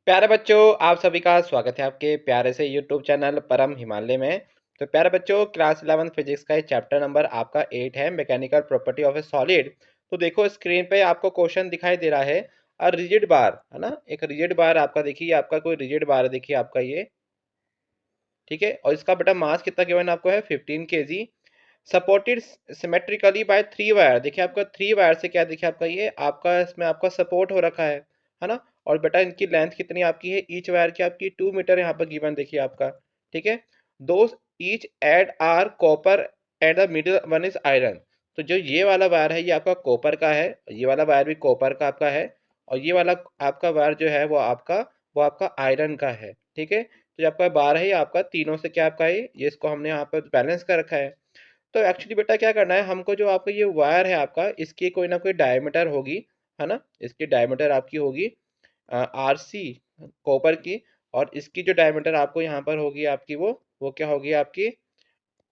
प्यारे बच्चों, आप सभी का स्वागत है आपके प्यारे से यूट्यूब चैनल परम हिमालय में। तो प्यारे बच्चों, क्लास 11 फिजिक्स का चैप्टर नंबर आपका 8 है, mechanical property of A solid. तो देखो स्क्रीन पे आपको क्वेश्चन दिखाई दे रहा है। रिजिड बार है ना, एक रिजिड बार आपका देखिए, आपका कोई रिजिड बार है, देखिए आपका ये। ठीक है, और इसका बेटा मास कितना गिवन आपको है, 15 kg। Supported symmetrically by 3 wire, देखिए आपका 3 वायर से क्या, देखिए आपका ये आपका इसमें आपका सपोर्ट हो रखा है ना। और बेटा इनकी लेंथ कितनी आपकी है, ईच वायर की आपकी 2 मीटर यहाँ पर गिवन देखिए आपका। ठीक है, दो each end are copper and the middle one is iron. तो जो ये वाला वायर है ये आपका कॉपर का है, ये वाला वायर भी कॉपर का आपका है, और ये वाला आपका वायर जो है वो आपका आयरन का है। ठीक है, तो जो आपका बार है ये आपका तीनों से क्या आपका है, ये इसको हमने यहाँ पर बैलेंस कर रखा है। तो एक्चुअली बेटा क्या करना है हमको, जो आपका ये वायर है आपका, इसकी कोई ना कोई डायमीटर होगी, है ना। इसकी डायमीटर आपकी होगी आर सी कॉपर की, और इसकी जो डायमीटर आपको यहाँ पर होगी आपकी, वो क्या होगी आपकी,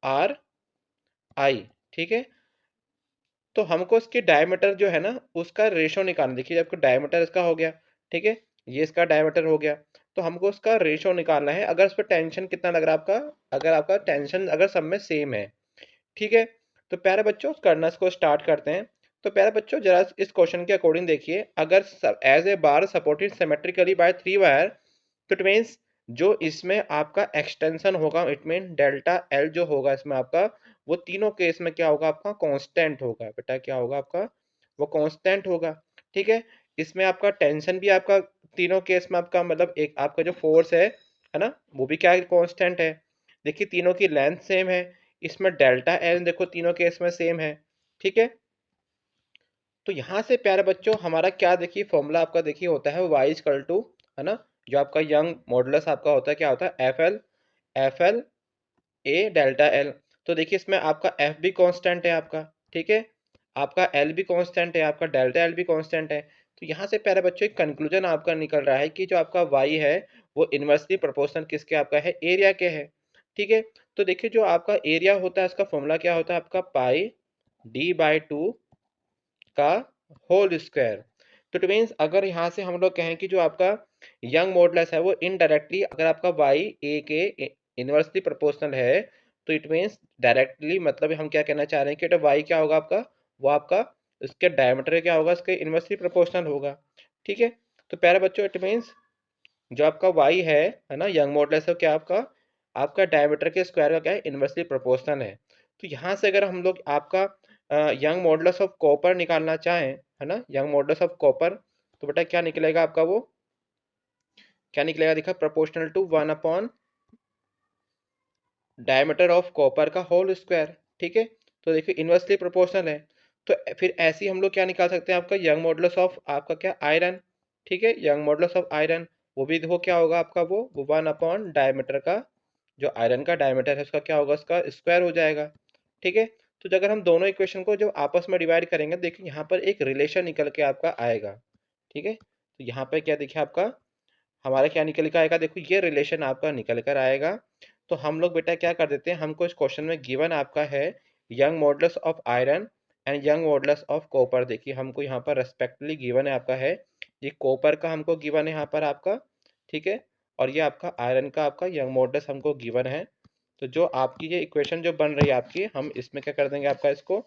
आर आई। ठीक है, तो हमको इसकी डायमीटर जो है ना उसका रेशो निकालना। देखिए आपको डायमीटर इसका हो गया, ठीक है, ये इसका डायमीटर हो गया। तो हमको उसका रेशो निकालना है, अगर इस पर टेंशन कितना लग रहा है आपका, अगर आपका टेंशन अगर सब में सेम है। ठीक है, तो प्यारे बच्चों करना इसको स्टार्ट करते हैं। तो प्यारे बच्चों जरा इस क्वेश्चन के अकॉर्डिंग देखिए, अगर as a bar supported symmetrically by 3 wire, तो इट मीन्स जो इसमें आपका एक्सटेंशन होगा, इट मीन डेल्टा एल जो होगा इसमें आपका, वो तीनों केस में क्या होगा आपका, कांस्टेंट होगा बेटा, क्या होगा आपका, वो कांस्टेंट होगा। ठीक है, इसमें आपका टेंशन भी आपका तीनों केस में आपका, मतलब एक आपका जो फोर्स है ना, वो भी क्या कांस्टेंट है। देखिए तीनों की लेंथ सेम है, इसमें डेल्टा एल देखो तीनों केस में सेम है। ठीक है, तो यहाँ से प्यारे बच्चों हमारा क्या देखिए फॉर्मूला आपका देखिए होता है वाई इक्वल टू, है ना, जो आपका यंग मॉडुलस आपका होता है, क्या होता है, F L A delta L. तो देखिए इसमें आपका एफ भी कांस्टेंट है आपका, ठीक है, आपका एल भी कांस्टेंट है, आपका डेल्टा एल भी कांस्टेंट है। तो यहाँ से प्यारे बच्चों एक कंक्लूजन आपका निकल रहा है कि जो आपका वाई है वो इन्वर्सली प्रोपोर्शनल किसके आपका है, एरिया के है। ठीक है, तो देखिए जो आपका एरिया होता है उसका फॉर्मूला क्या होता है आपका, पाई d/2 का होल स्क्वायर। तो इट मीन्स अगर यहाँ से हम लोग कहें कि जो आपका यंग मॉडुलस है वो इनडायरेक्टली अगर आपका वाई ए के इनवर्सली प्रोपोर्शनल है, तो इट मीन्स डायरेक्टली मतलब हम क्या कहना चाह रहे हैं कि वाई क्या होगा आपका, वो आपका इसके डायमीटर क्या होगा, इसके इनवर्सली प्रोपोर्शनल होगा। ठीक है, तो प्यारे बच्चों इट मीन्स जो आपका वाई है ना, यंग मॉडुलस है क्या आपका, आपका डायमीटर के स्क्वायर का क्या है, इनवर्सली प्रोपोर्शनल है। तो यहाँ से अगर हम लोग आपका यंग मॉडुलस ऑफ कॉपर निकालना चाहें, है ना, यंग मॉडुलस ऑफ कॉपर, तो बेटा क्या निकलेगा आपका, वो क्या निकलेगा, देखा, proportional to 1 diameter of copper का होल स्क्वायर। ठीक है, तो देखिए इनवर्सली प्रोपोर्शनल है। तो फिर ऐसे ही हम लोग क्या निकाल सकते हैं, आपका यंग मॉडुलस ऑफ आपका क्या, आयरन। ठीक है, यंग मॉडुलस ऑफ आयरन, वो भी देखो क्या होगा आपका, वो 1/डायमीटर का, जो आयरन का डायमीटर है उसका क्या होगा, उसका स्क्वायर हो जाएगा। ठीक है, तो अगर हम दोनों इक्वेशन को जब आपस में डिवाइड करेंगे, देखिए यहाँ पर एक रिलेशन निकल के आपका आएगा। ठीक है, तो यहाँ पर क्या देखिए आपका हमारा क्या निकल कर आएगा, देखो ये रिलेशन आपका निकल कर आएगा। तो हम लोग बेटा क्या कर देते हैं, हमको इस क्वेश्चन में गिवन आपका है young modulus of iron and young modulus of copper. देखिए हमको यहाँ पर रेस्पेक्टिवली गिवन है आपका है, ये कॉपर का हमको गिवन है यहाँ पर आपका। ठीक है, और ये आपका आयरन का आपका यंग मॉडुलस हमको गिवन है। तो जो आपकी ये इक्वेशन जो बन रही है आपकी, हम इसमें क्या कर देंगे आपका, इसको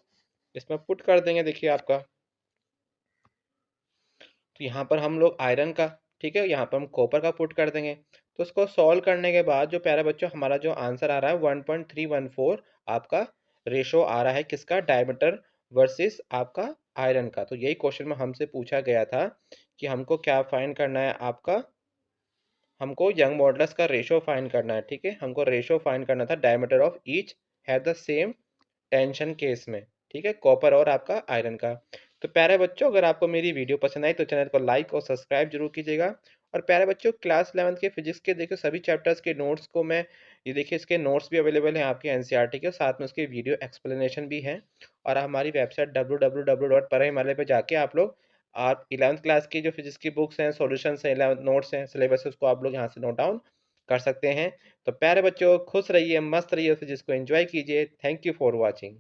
इसमें पुट कर देंगे देखिए आपका। तो यहाँ पर हम लोग आयरन का, ठीक है, यहाँ पर हम कॉपर का पुट कर देंगे। तो इसको सॉल्व करने के बाद जो प्यारा बच्चों हमारा जो आंसर आ रहा है 1.314 आपका रेशो आ रहा है किसका, डायमीटर वर्सेस आपका आयरन का। तो यही क्वेश्चन में हमसे पूछा गया था कि हमको क्या फाइंड करना है आपका, हमको यंग मॉडुलस का रेशो फाइंड करना है। ठीक है, हमको रेशो फाइंड करना था diameter of each have the same tension case में। ठीक है, कॉपर और आपका आयरन का। तो प्यारे बच्चों अगर आपको मेरी वीडियो पसंद आई तो चैनल को लाइक और सब्सक्राइब जरूर कीजिएगा। और प्यारे बच्चों क्लास 11th के फिजिक्स के देखिए सभी चैप्टर्स के नोट्स को मैं, ये देखिए इसके नोट्स भी अवेलेबल हैं आपके एनसीईआरटी के, साथ में उसके वीडियो एक्सप्लेनेशन भी हैं। और हमारी वेबसाइट www.parhimalaya पे जाके आप 11th क्लास की जो फिजिक्स की बुक्स हैं, सॉल्यूशंस हैं, 11th नोट्स हैं, सिलेबस है, उसको आप लोग यहाँ से नोट डाउन कर सकते हैं। तो प्यारे बच्चों खुश रहिए, मस्त रहिए, फिजिक्स को एंजॉय कीजिए। Thank you for watching.